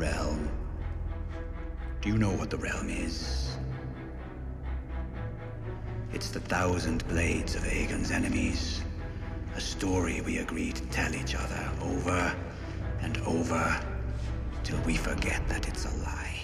realm. Do you know what the realm is? It's the 1,000 blades of Aegon's enemies. A story we agreed to tell each other over and over till we forget that it's a lie.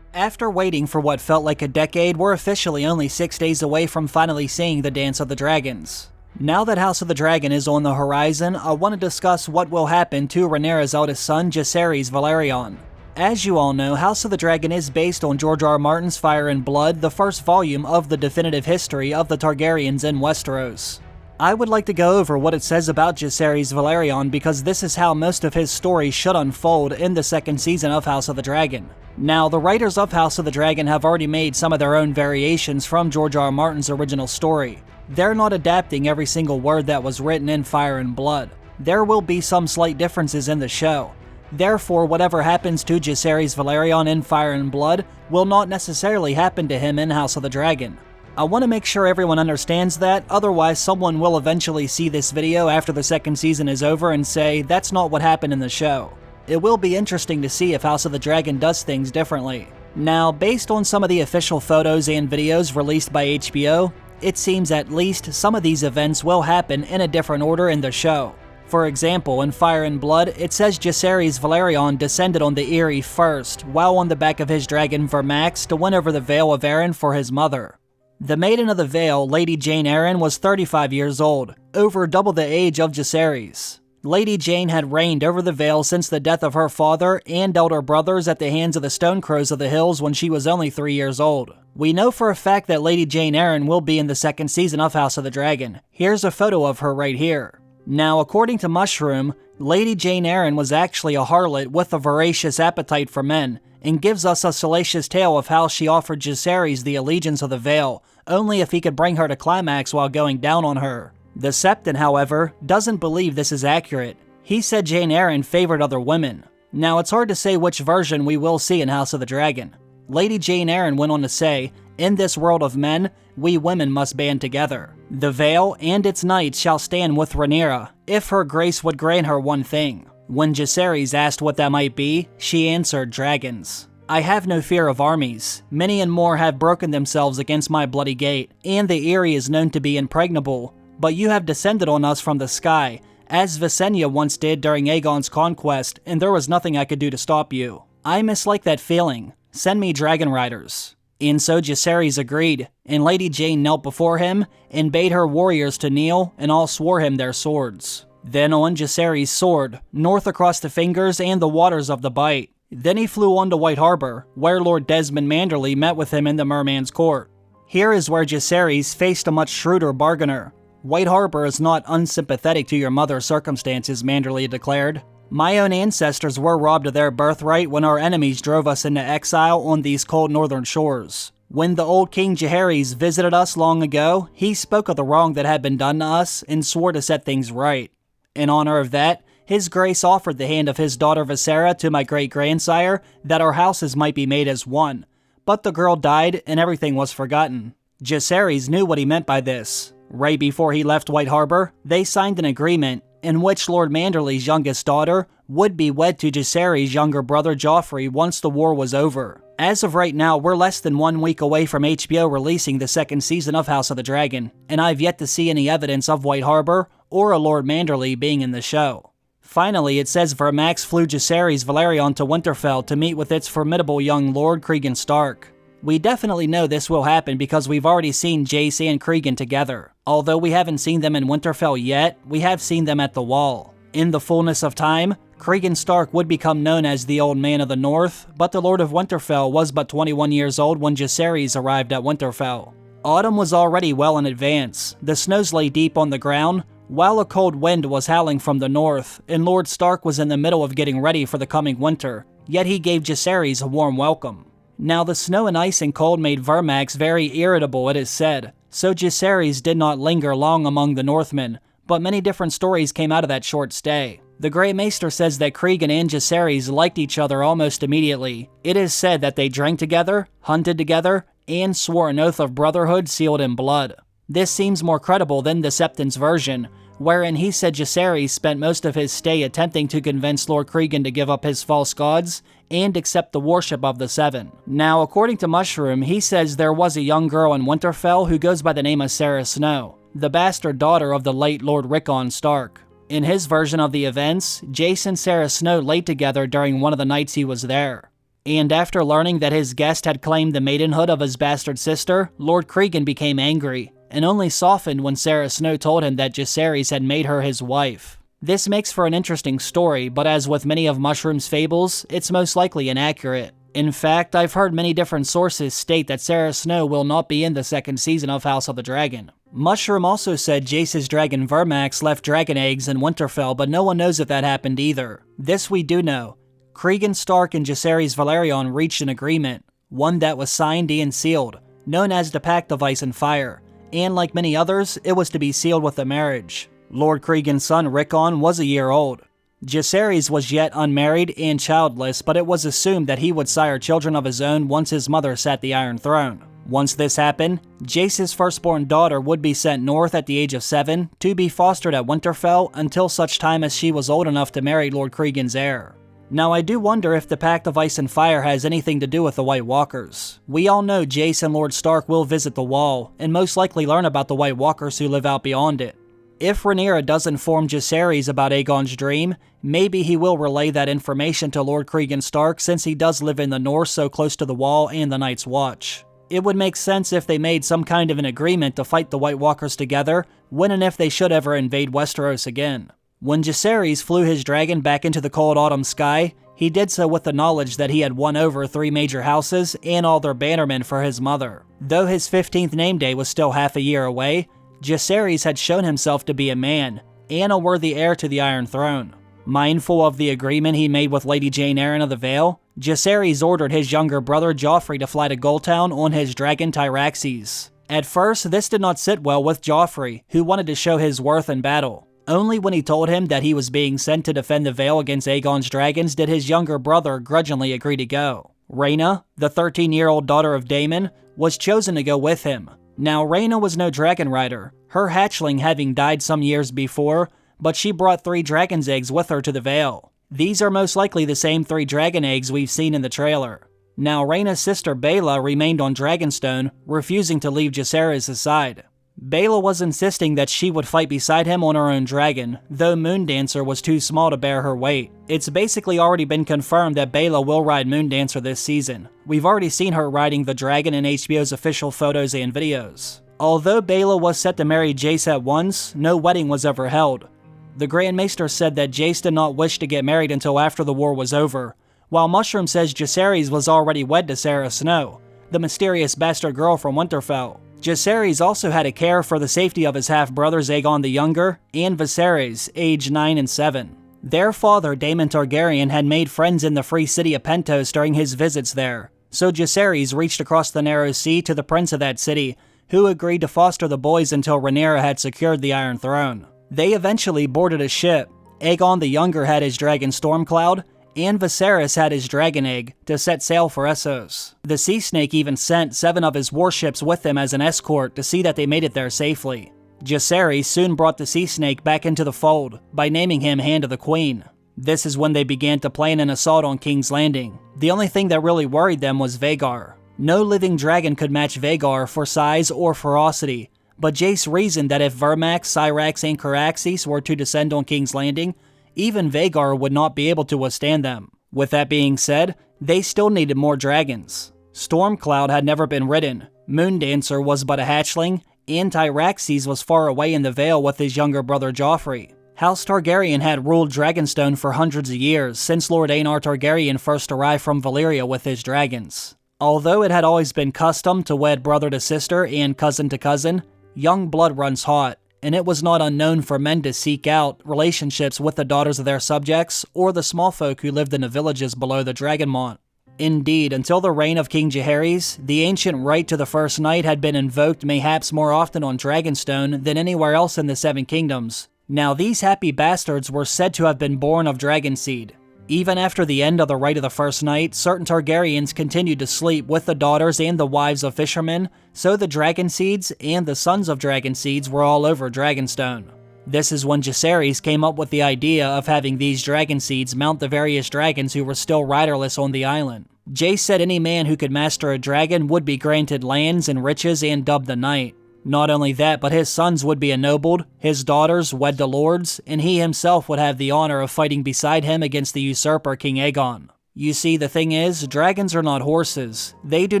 After waiting for what felt like a decade, we're officially only 6 days away from finally seeing the Dance of the Dragons. Now that House of the Dragon is on the horizon, I want to discuss what will happen to Rhaenyra's eldest son, Jacaerys Velaryon. As you all know, House of the Dragon is based on George R. R. Martin's Fire and Blood, the first volume of the definitive history of the Targaryens in Westeros. I would like to go over what it says about Jacaerys Velaryon because this is how most of his story should unfold in the second season of House of the Dragon. Now, the writers of House of the Dragon have already made some of their own variations from George R. R. Martin's original story. They're not adapting every single word that was written in Fire and Blood. There will be some slight differences in the show. Therefore, whatever happens to Jacaerys Velaryon in Fire and Blood will not necessarily happen to him in House of the Dragon. I want to make sure everyone understands that, otherwise someone will eventually see this video after the second season is over and say, that's not what happened in the show. It will be interesting to see if House of the Dragon does things differently. Now, based on some of the official photos and videos released by HBO, it seems at least some of these events will happen in a different order in the show. For example, in Fire and Blood, it says Jacaerys Velaryon descended on the Eyrie first, while on the back of his dragon Vermax to win over the Vale of Arryn for his mother. The Maiden of the Vale, Lady Jane Arryn, was 35 years old, over double the age of Jacaerys. Lady Jane had reigned over the Vale since the death of her father and elder brothers at the hands of the Stonecrows of the Hills when she was only 3 years old. We know for a fact that Lady Jane Arryn will be in the second season of House of the Dragon. Here's a photo of her right here. Now, according to Mushroom, Lady Jane Arryn was actually a harlot with a voracious appetite for men, and gives us a salacious tale of how she offered Jacaerys the allegiance of the Vale, only if he could bring her to climax while going down on her. The Septon, however, doesn't believe this is accurate. He said Jane Arryn favored other women. Now, it's hard to say which version we will see in House of the Dragon. Lady Jane Arryn went on to say, "In this world of men, we women must band together. The Vale and its knights shall stand with Rhaenyra, if her grace would grant her one thing." When Jacaerys asked what that might be, she answered, "Dragons. I have no fear of armies. Many and more have broken themselves against my bloody gate, and the Eyrie is known to be impregnable. But you have descended on us from the sky, as Visenya once did during Aegon's conquest, and there was nothing I could do to stop you. I mislike that feeling. Send me dragon riders." And so Jacaerys agreed, and Lady Jane knelt before him, and bade her warriors to kneel, and all swore him their swords. Then on Jacaerys' sword, north across the fingers and the waters of the Bight. Then he flew on to White Harbor, where Lord Desmond Manderly met with him in the Merman's Court. Here is where Jacaerys faced a much shrewder bargainer. "White Harbor is not unsympathetic to your mother's circumstances," Manderly declared. "My own ancestors were robbed of their birthright when our enemies drove us into exile on these cold northern shores. When the old King Jacaerys visited us long ago, he spoke of the wrong that had been done to us and swore to set things right. In honor of that, his grace offered the hand of his daughter Visera to my great-grandsire that our houses might be made as one. But the girl died and everything was forgotten." Jacaerys knew what he meant by this. Right before he left White Harbor, they signed an agreement in which Lord Manderly's youngest daughter would be wed to Jacaerys' younger brother Joffrey once the war was over. As of right now, we're less than 1 week away from HBO releasing the second season of House of the Dragon, and I've yet to see any evidence of White Harbor or a Lord Manderly being in the show. Finally, it says Vermax flew Jacaerys Velaryon to Winterfell to meet with its formidable young lord Cregan Stark. We definitely know this will happen because we've already seen Jace and Cregan together. Although we haven't seen them in Winterfell yet, we have seen them at the Wall. In the fullness of time, Cregan Stark would become known as the Old Man of the North, but the Lord of Winterfell was but 21 years old when Jacaerys arrived at Winterfell. Autumn was already well in advance. The snows lay deep on the ground, while a cold wind was howling from the north, and Lord Stark was in the middle of getting ready for the coming winter, yet he gave Jacaerys a warm welcome. Now the snow and ice and cold made Vermax very irritable, it is said, so Jacaerys did not linger long among the Northmen, but many different stories came out of that short stay. The Grey Maester says that Cregan and Jacaerys liked each other almost immediately. It is said that they drank together, hunted together, and swore an oath of brotherhood sealed in blood. This seems more credible than the Septon's version, wherein he said Jacaerys spent most of his stay attempting to convince Lord Cregan to give up his false gods and accept the worship of the Seven. Now, according to Mushroom, he says there was a young girl in Winterfell who goes by the name of Sarah Snow, the bastard daughter of the late Lord Rickon Stark. In his version of the events, Jace and Sarah Snow laid together during one of the nights he was there. And after learning that his guest had claimed the maidenhood of his bastard sister, Lord Cregan became angry, and only softened when Sarah Snow told him that Jacaerys had made her his wife. This makes for an interesting story, but as with many of Mushroom's fables, it's most likely inaccurate. In fact, I've heard many different sources state that Sarah Snow will not be in the second season of House of the Dragon. Mushroom also said Jace's dragon Vermax left dragon eggs in Winterfell, but no one knows if that happened either. This we do know. Cregan Stark and Jacaerys Velaryon reached an agreement, one that was signed and sealed, known as the Pact of Ice and Fire, and like many others, it was to be sealed with a marriage. Lord Cregan's son Rickon was a year old. Jacaerys was yet unmarried and childless, but it was assumed that he would sire children of his own once his mother sat the Iron Throne. Once this happened, Jace's firstborn daughter would be sent north at the age of 7 to be fostered at Winterfell until such time as she was old enough to marry Lord Cregan's heir. Now, I do wonder if the Pact of Ice and Fire has anything to do with the White Walkers. We all know Jace and Lord Stark will visit the Wall, and most likely learn about the White Walkers who live out beyond it. If Rhaenyra does inform Jacaerys about Aegon's dream, maybe he will relay that information to Lord Cregan Stark since he does live in the north so close to the Wall and the Night's Watch. It would make sense if they made some kind of an agreement to fight the White Walkers together when and if they should ever invade Westeros again. When Jacaerys flew his dragon back into the cold autumn sky, he did so with the knowledge that he had won over 3 major houses and all their bannermen for his mother. Though his 15th name day was still half a year away, Jacaerys had shown himself to be a man, and a worthy heir to the Iron Throne. Mindful of the agreement he made with Lady Jane Arryn of the Vale, Jacaerys ordered his younger brother Joffrey to fly to Gulltown on his dragon Tyraxes. At first, this did not sit well with Joffrey, who wanted to show his worth in battle. Only when he told him that he was being sent to defend the Vale against Aegon's dragons did his younger brother grudgingly agree to go. Rhaena, the 13-year-old daughter of Daemon, was chosen to go with him. Now, Rhaena was no dragon rider, her hatchling having died some years before, but she brought 3 dragon's eggs with her to the Vale. These are most likely the same 3 dragon eggs we've seen in the trailer. Now, Rhaena's sister Baela remained on Dragonstone, refusing to leave Jacaerys' side. Baela was insisting that she would fight beside him on her own dragon, though Moondancer was too small to bear her weight. It's basically already been confirmed that Baela will ride Moondancer this season. We've already seen her riding the dragon in HBO's official photos and videos. Although Baela was set to marry Jace at once, no wedding was ever held. The Grand Maester said that Jace did not wish to get married until after the war was over, while Mushroom says Jacaerys was already wed to Sarah Snow, the mysterious bastard girl from Winterfell. Jacaerys also had to care for the safety of his half-brothers Aegon the Younger and Viserys, aged 9 and 7. Their father, Daemon Targaryen, had made friends in the free city of Pentos during his visits there, so Jacaerys reached across the narrow sea to the prince of that city, who agreed to foster the boys until Rhaenyra had secured the Iron Throne. They eventually boarded a ship. Aegon the Younger had his dragon Stormcloud, and Viserys had his dragon egg to set sail for Essos. The Sea Snake even sent 7 of his warships with him as an escort to see that they made it there safely. Jacaerys soon brought the Sea Snake back into the fold by naming him Hand of the Queen. This is when they began to plan an assault on King's Landing. The only thing that really worried them was Vhagar. No living dragon could match Vhagar for size or ferocity, but Jace reasoned that if Vermax, Syrax, and Caraxes were to descend on King's Landing, even Vhagar would not be able to withstand them. With that being said, they still needed more dragons. Stormcloud had never been ridden, Moondancer was but a hatchling, and Tyraxes was far away in the Vale with his younger brother Joffrey. House Targaryen had ruled Dragonstone for hundreds of years, since Lord Aenar Targaryen first arrived from Valyria with his dragons. Although it had always been custom to wed brother to sister and cousin to cousin, young blood runs hot, and it was not unknown for men to seek out relationships with the daughters of their subjects or the small folk who lived in the villages below the Dragonmont. Indeed, until the reign of King Jaehaerys, the ancient right to the First Night had been invoked mayhaps more often on Dragonstone than anywhere else in the Seven Kingdoms. Now these happy bastards were said to have been born of dragon seed. Even after the end of the Rite of the First Night, certain Targaryens continued to sleep with the daughters and the wives of fishermen, so the dragon seeds and the sons of dragon seeds were all over Dragonstone. This is when Jacaerys came up with the idea of having these dragon seeds mount the various dragons who were still riderless on the island. Jace said any man who could master a dragon would be granted lands and riches and dubbed the Knight. Not only that, but his sons would be ennobled, his daughters wed to lords, and he himself would have the honor of fighting beside him against the usurper King Aegon. You see, the thing is, dragons are not horses. They do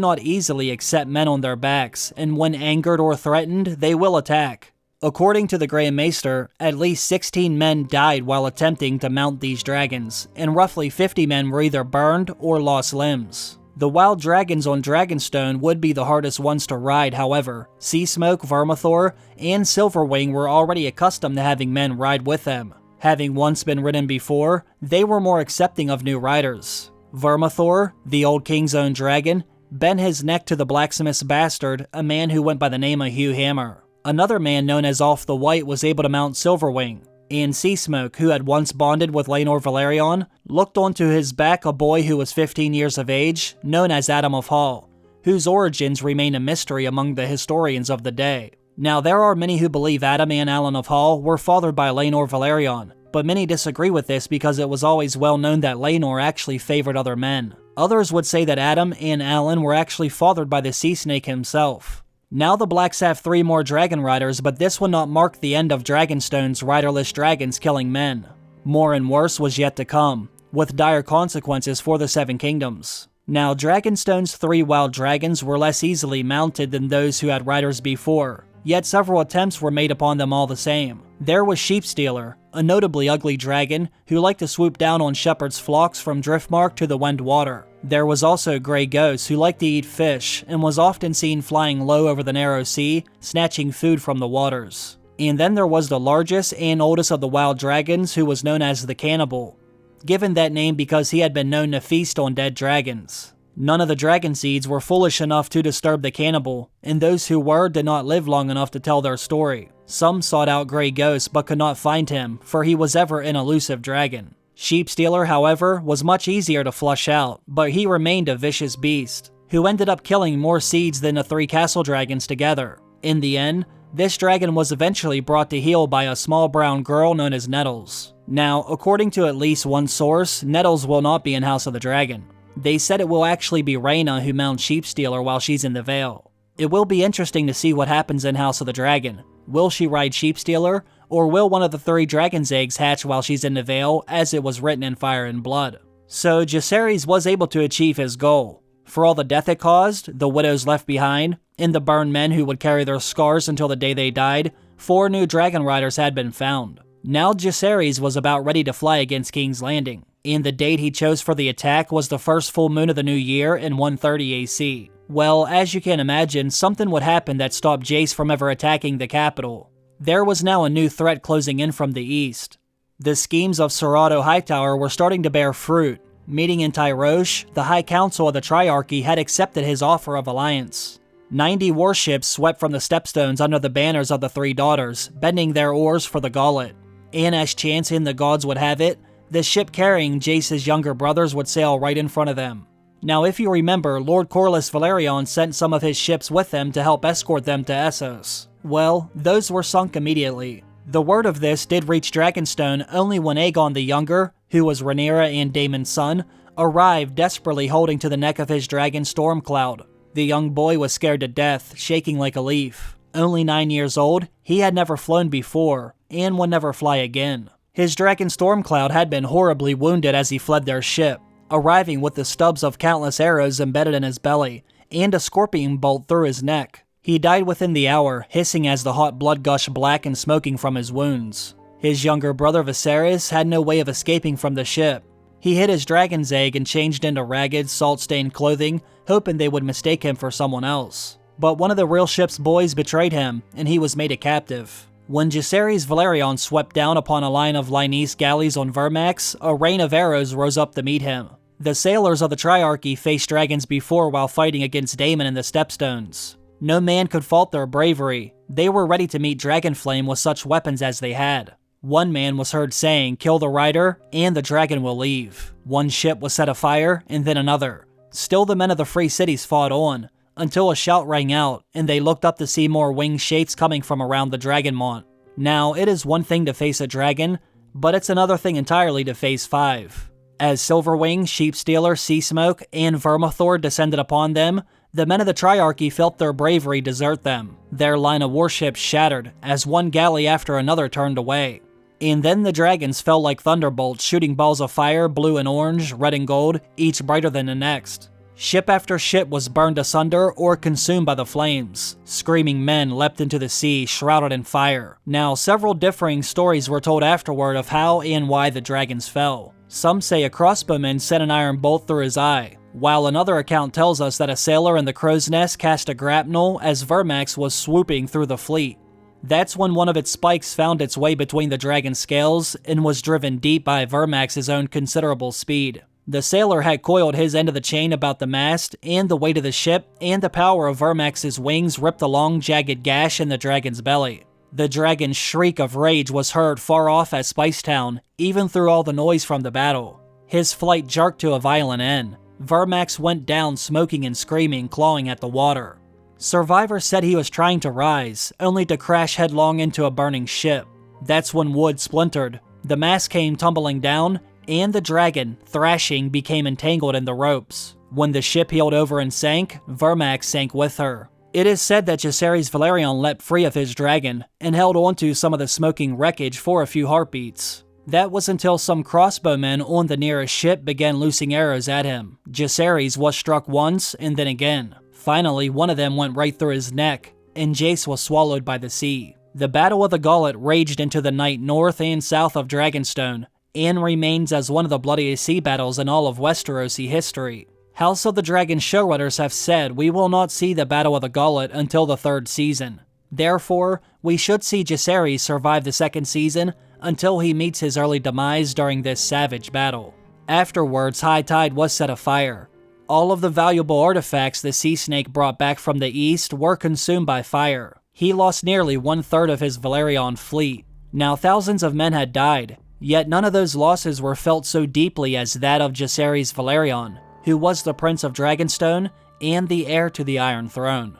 not easily accept men on their backs, and when angered or threatened, they will attack. According to the Grand Maester, at least 16 men died while attempting to mount these dragons, and roughly 50 men were either burned or lost limbs. The wild dragons on Dragonstone would be the hardest ones to ride, however. Seasmoke, Vermithor, and Silverwing were already accustomed to having men ride with them. Having once been ridden before, they were more accepting of new riders. Vermithor, the old king's own dragon, bent his neck to the blacksmith's bastard, a man who went by the name of Hugh Hammer. Another man known as Off the White was able to mount Silverwing, and Seasmoke, who had once bonded with Laenor Velaryon, looked onto his back a boy who was 15 years of age, known as Adam of Hall, whose origins remain a mystery among the historians of the day. Now, there are many who believe Adam and Alan of Hall were fathered by Laenor Velaryon, but many disagree with this because it was always well known that Laenor actually favored other men. Others would say that Adam and Alan were actually fathered by the Sea Snake himself. Now the Blacks have 3 more dragon riders, but this would not mark the end of Dragonstone's riderless dragons killing men. More and worse was yet to come, with dire consequences for the 7 kingdoms. Now, Dragonstone's 3 wild dragons were less easily mounted than those who had riders before, yet several attempts were made upon them all the same. There was Sheepstealer, a notably ugly dragon who liked to swoop down on shepherds' flocks from Driftmark to the Windwater. There was also Grey Ghost, who liked to eat fish and was often seen flying low over the narrow sea, snatching food from the waters. And then there was the largest and oldest of the wild dragons, who was known as the Cannibal, given that name because he had been known to feast on dead dragons. None of the dragon seeds were foolish enough to disturb the Cannibal, and those who were did not live long enough to tell their story. Some sought out Grey Ghost but could not find him, for he was ever an elusive dragon. Sheepstealer, however, was much easier to flush out, but he remained a vicious beast, who ended up killing more seeds than the 3 castle dragons together. In the end, this dragon was eventually brought to heel by a small brown girl known as Nettles. Now, according to at least one source, Nettles will not be in House of the Dragon. They said it will actually be Rhaena who mounts Sheepstealer while she's in the Vale. It will be interesting to see what happens in House of the Dragon. Will she ride Sheepstealer, or will one of the 3 dragon's eggs hatch while she's in the Vale, as it was written in Fire and Blood? So Jacaerys was able to achieve his goal. For all the death it caused, the widows left behind, and the burned men who would carry their scars until the day they died, 4 new dragon riders had been found. Now Jacaerys was about ready to fly against King's Landing, and the date he chose for the attack was the first full moon of the new year in 130 AC. Well, as you can imagine, something would happen that stopped Jace from ever attacking the capital. There was now a new threat closing in from the east. The schemes of Ser Otto Hightower were starting to bear fruit. Meeting in Tyrosh, the High Council of the Triarchy had accepted his offer of alliance. 90 warships swept from the stepstones under the banners of the 3 daughters, bending their oars for the Gullet. And as chance and the gods would have it, the ship carrying Jace's younger brothers would sail right in front of them. Now, if you remember, Lord Corlys Velaryon sent some of his ships with them to help escort them to Essos. Well, those were sunk immediately. The word of this did reach Dragonstone only when Aegon the Younger, who was Rhaenyra and Daemon's son, arrived desperately holding to the neck of his dragon Stormcloud. The young boy was scared to death, shaking like a leaf. Only 9 years old, he had never flown before, and would never fly again. His dragon Stormcloud had been horribly wounded as he fled their ship, arriving with the stubs of countless arrows embedded in his belly, and a scorpion bolt through his neck. He died within the hour, hissing as the hot blood gushed black and smoking from his wounds. His younger brother Viserys had no way of escaping from the ship. He hid his dragon's egg and changed into ragged, salt-stained clothing, hoping they would mistake him for someone else. But one of the real ship's boys betrayed him, and he was made a captive. When Jacaerys Velaryon swept down upon a line of Lyonese galleys on Vermax, a rain of arrows rose up to meet him. The sailors of the Triarchy faced dragons before while fighting against Daemon and the Stepstones. No man could fault their bravery. They were ready to meet Dragonflame with such weapons as they had. One man was heard saying, "Kill the rider, and the dragon will leave." One ship was set afire, and then another. Still the men of the free cities fought on, until a shout rang out, and they looked up to see more winged shapes coming from around the Dragonmont. Now, it is one thing to face a dragon, but it's another thing entirely to face 5. As Silverwing, Sheepstealer, Seasmoke, and Vermithor descended upon them, the men of the Triarchy felt their bravery desert them. Their line of warships shattered as one galley after another turned away. And then the dragons fell like thunderbolts, shooting balls of fire, blue and orange, red and gold, each brighter than the next. Ship after ship was burned asunder or consumed by the flames. Screaming men leapt into the sea, shrouded in fire. Now, several differing stories were told afterward of how and why the dragons fell. Some say a crossbowman sent an iron bolt through his eye, while another account tells us that a sailor in the crow's nest cast a grapnel as Vermax was swooping through the fleet. That's when one of its spikes found its way between the dragon's scales and was driven deep by Vermax's own considerable speed. The sailor had coiled his end of the chain about the mast, and the weight of the ship and the power of Vermax's wings ripped a long, jagged gash in the dragon's belly. The dragon's shriek of rage was heard far off at Spicetown, even through all the noise from the battle. His flight jerked to a violent end. Vermax went down smoking and screaming, clawing at the water. Survivors said he was trying to rise, only to crash headlong into a burning ship. That's when wood splintered, the mast came tumbling down, and the dragon, thrashing, became entangled in the ropes. When the ship heeled over and sank, Vermax sank with her. It is said that Jacaerys Velaryon leapt free of his dragon and held onto some of the smoking wreckage for a few heartbeats. That was until some crossbowmen on the nearest ship began loosing arrows at him. Jacaerys was struck once and then again. Finally, one of them went right through his neck, and Jace was swallowed by the sea. The Battle of the Gullet raged into the night north and south of Dragonstone, and remains as one of the bloodiest sea battles in all of Westerosi history. House of the Dragon showrunners have said we will not see the Battle of the Gullet until the 3rd season. Therefore, we should see Jacaerys survive the 2nd season until he meets his early demise during this savage battle. Afterwards, High Tide was set afire. All of the valuable artifacts the Sea Snake brought back from the east were consumed by fire. He lost nearly 1/3 of his Velaryon fleet. Now, thousands of men had died, yet none of those losses were felt so deeply as that of Jacaerys Velaryon, who was the Prince of Dragonstone and the heir to the Iron Throne.